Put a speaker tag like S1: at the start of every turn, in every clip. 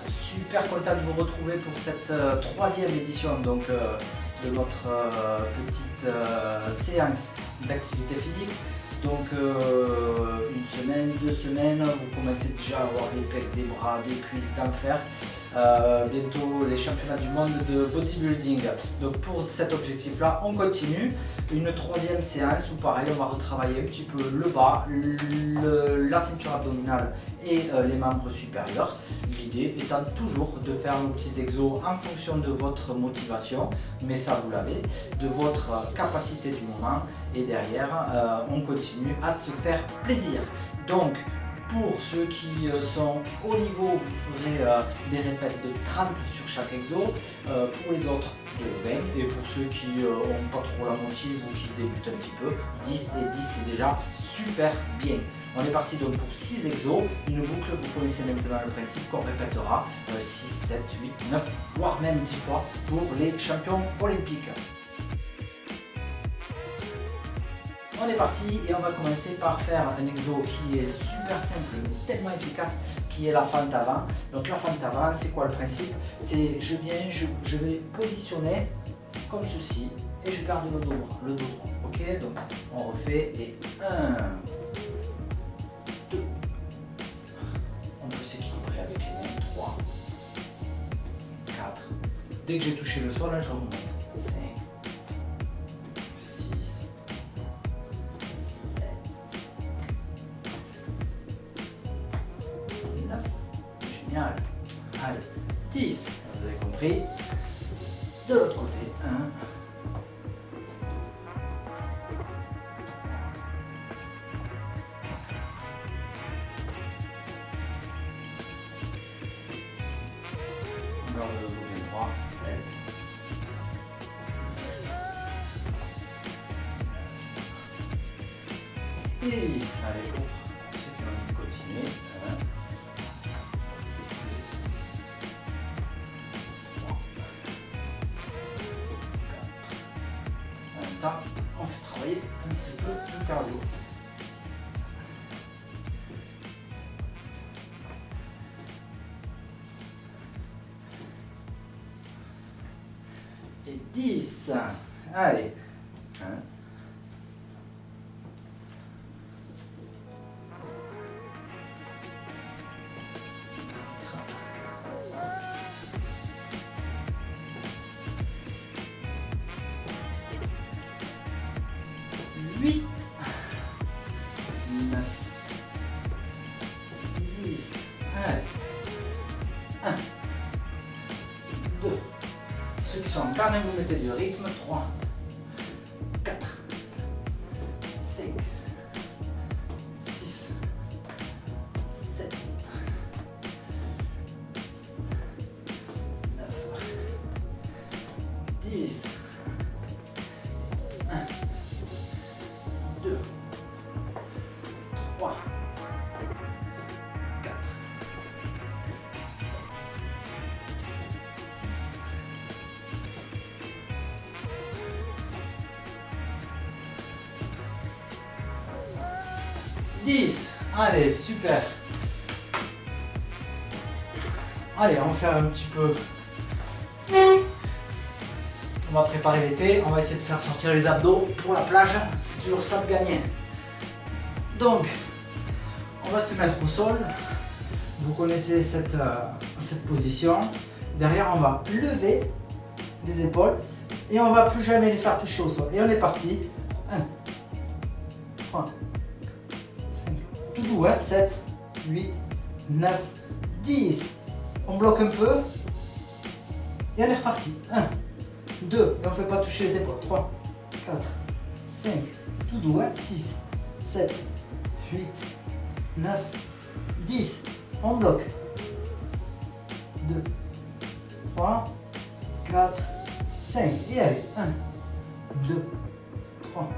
S1: super content de vous retrouver pour cette troisième édition donc, de notre petite séance d'activité physique. Donc une semaine, 2 semaines, vous commencez déjà à avoir des pecs, des bras, des cuisses d'enfer. Bientôt les championnats du monde de bodybuilding. Donc pour cet objectif là on continue une troisième séance où pareil on va retravailler un petit peu le bas, la ceinture abdominale et les membres supérieurs. L'idée étant toujours de faire nos petits exos en fonction de votre motivation, mais ça vous l'avez, de votre capacité du moment, et derrière on continue à se faire plaisir. Donc pour ceux qui sont au niveau, vous ferez des répètes de 30 sur chaque exo, pour les autres de 20, et pour ceux qui n'ont pas trop la motive ou qui débutent un petit peu, 10 et 10 c'est déjà super bien. On est parti donc pour 6 exos, une boucle, vous connaissez maintenant le principe qu'on répétera 6, 7, 8, 9, voire même 10 fois pour les champions olympiques. On est parti et on va commencer par faire un exo qui est super simple mais tellement efficace, qui est la fente avant. Donc la fente avant, c'est quoi le principe? C'est je vais positionner comme ceci et je garde le dos droit. Ok, donc on refait les 1, 2, on peut s'équilibrer avec les mains, 3, 4. Dès que j'ai touché le sol, là, je remonte. 5, 6, 9, génial. Allez, 10, vous avez compris. De l'autre côté, 1, 3, 7, 9, 10. Allez, pour ceux qui ont envie de continuer. 1, 2, 3, 4. En même temps, on fait travailler un petit peu le cardio. 6, et 10. Allez. 1, 8, 9, 10. Allez. 1, 2. Ceux qui sont en carnet, vous mettez du rythme. 3, 4, 5, 6, 7, 9, 10. 1, 2, 3, 4, 5, 6, 10. Allez, super. Allez, on va faire un petit peu. On va préparer l'été, on va essayer de faire sortir les abdos pour la plage, c'est toujours ça de gagner. Donc, on va se mettre au sol. Vous connaissez cette position. Derrière, on va lever les épaules et on ne va plus jamais les faire toucher au sol. Et on est parti. 1, 3, 5, tout doux, hein? 7, 8, 9, 10. On bloque un peu et on est reparti. 1, 2, et on ne fait pas toucher les épaules. 3, 4, 5, tout doux, hein? 6, 7, 8, 9, 10. On bloque. 2, 3, 4, 5. Et allez, 1, 2, 3,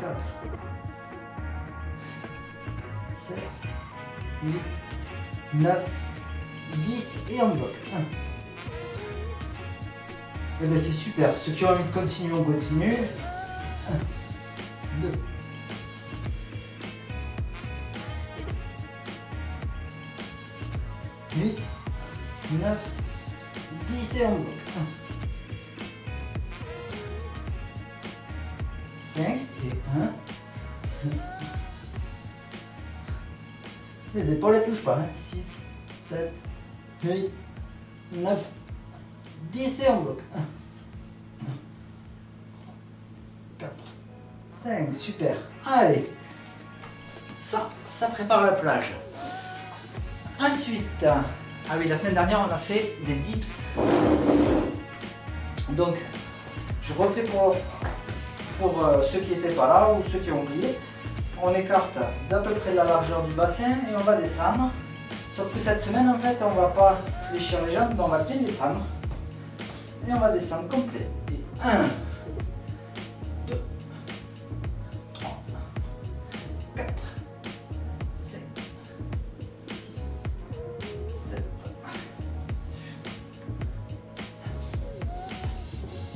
S1: 4, 7, 8, 9, 10. Et on bloque. 1. Et bien c'est super. Ceux qui ont envie de continuer, on continue. 1, 2, 8, 9, 10 et on bloque. 5 et 1. Les épaules ne touchent pas. 6, 7, 8, 9, 10 et on bloque. 4, 5, super. Allez, ça prépare la plage. Ensuite, ah oui, la semaine dernière on a fait des dips. Donc, je refais pour ceux qui n'étaient pas là ou ceux qui ont oublié. On écarte d'à peu près la largeur du bassin et on va descendre. Sauf que cette semaine, en fait, on va pas fléchir les jambes, mais on va bien les tendre. Et on va descendre complet. Et 1, 2, 3, 4, 5, 6, 7,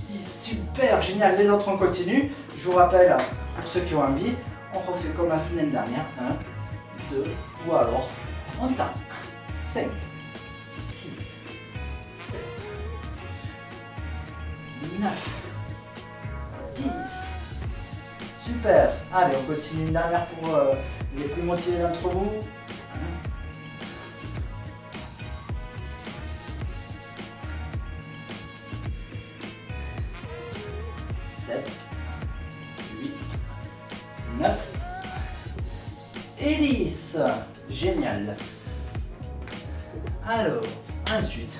S1: 10. Super, génial. Les autres, on continue. Je vous rappelle, pour ceux qui ont envie, on refait comme la semaine dernière. 1, 2, ou alors on tape. 5, 6, 7, 9, 10. Super. Allez, on continue une dernière pour les plus motivés d'entre vous. 7, 8, 9 et 10. Génial. Alors, ensuite,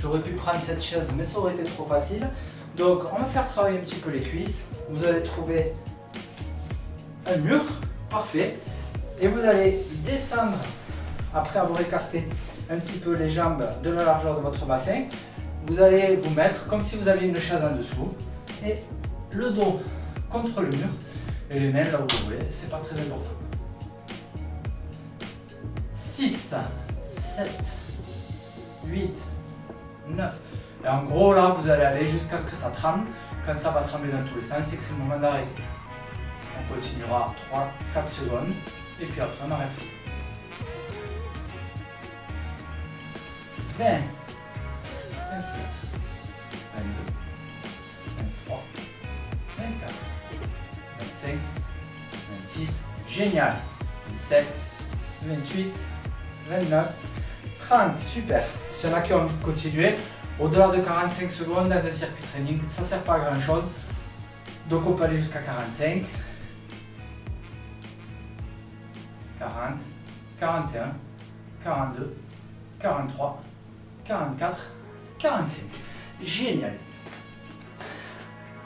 S1: j'aurais pu prendre cette chaise, mais ça aurait été trop facile. Donc, on va faire travailler un petit peu les cuisses. Vous allez trouver un mur, parfait. Et vous allez descendre, après avoir écarté un petit peu les jambes de la largeur de votre bassin. Vous allez vous mettre comme si vous aviez une chaise en dessous. Et le dos contre le mur. Et les mains là où vous voulez, c'est pas très important. 6, 7, 8, 9. Et en gros là, vous allez aller jusqu'à ce que ça tremble. Quand ça va trembler dans tous les sens, c'est que c'est le moment d'arrêter. On continuera 3-4 secondes et puis après on arrête. 20, 21, 22, 23, 24, 25, 26, génial. 27, 28, 29, 30, super. S'il y en a qui ont envie de continuer, au-delà de 45 secondes dans un circuit training, ça ne sert pas à grand chose. Donc on peut aller jusqu'à 45, 40, 41, 42, 43, 44, 45. Génial.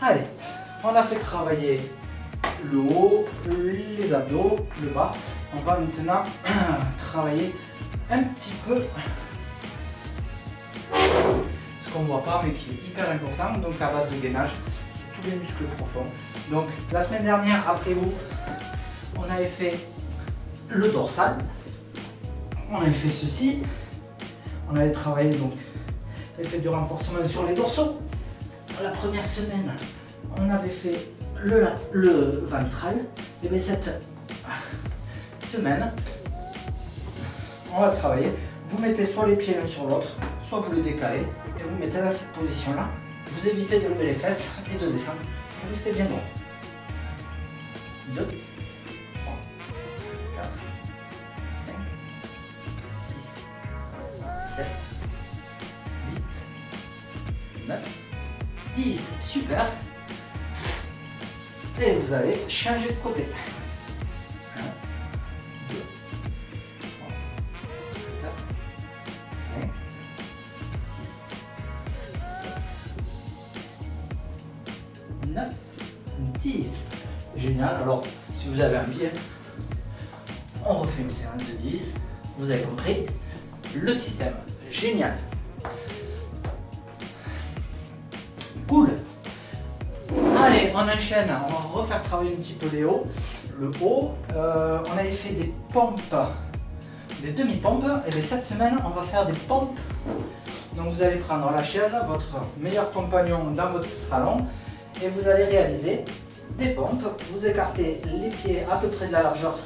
S1: Allez, on a fait travailler le haut, les abdos, le bas. On va maintenant travailler un petit peu ce qu'on ne voit pas mais qui est hyper important, donc à base de gainage, c'est tous les muscles profonds. Donc la semaine dernière, rappelez-vous, on avait fait le dorsal, on avait fait ceci, on avait travaillé donc, on avait fait du renforcement sur les dorsaux. La première semaine, on avait fait le ventral, et bien cette semaine, on va travailler. Vous mettez soit les pieds l'un sur l'autre, soit vous les décalez et vous mettez dans cette position-là. Vous évitez de lever les fesses et de descendre. Vous restez bien droit. 2, 3, 4, 5, 6, 7, 8, 9, 10. Super. Et vous allez changer de côté. 1, 2, 3, 4, 5, 6, 7, 9, 10. Génial. Alors, si vous avez un pied, on refait une séance de 10. Vous avez compris le système. Génial. Cool. Allez, on enchaîne. On va refaire travailler un petit peu les hauts. Le haut, on avait fait des pompes, des demi-pompes. Et bien cette semaine, on va faire des pompes. Donc vous allez prendre la chaise, votre meilleur compagnon dans votre salon, et vous allez réaliser des pompes. Vous écartez les pieds à peu près de la largeur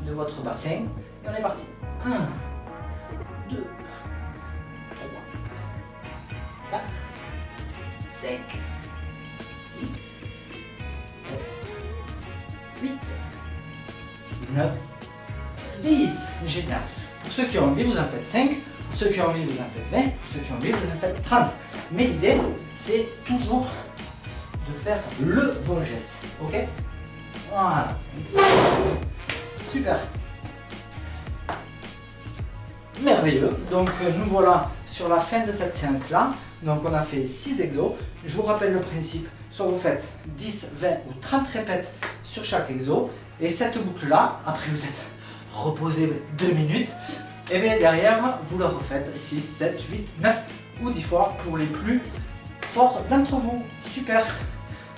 S1: de votre bassin. Et on est parti. 1, 2, 5, 6, 7, 8, 9, 10. Génial. Pour ceux qui ont envie, vous en faites 5. Pour ceux qui ont envie, vous en faites 20. Pour ceux qui ont envie, vous en faites 30. Mais l'idée, c'est toujours de faire le bon geste. Ok? Voilà. Super. Merveilleux. Donc nous voilà sur la fin de cette séance-là. Donc on a fait 6 exos. Je vous rappelle le principe. Soit vous faites 10, 20 ou 30 répètes sur chaque exo. Et cette boucle-là, après vous êtes reposé 2 minutes. Et bien derrière, vous le refaites 6, 7, 8, 9 ou 10 fois pour les plus forts d'entre vous. Super.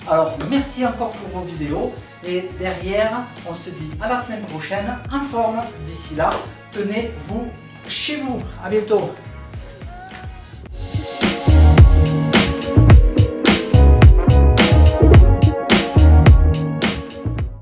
S1: Alors merci encore pour vos vidéos. Et derrière, on se dit à la semaine prochaine en forme. D'ici là, tenez-vous chez vous. À bientôt.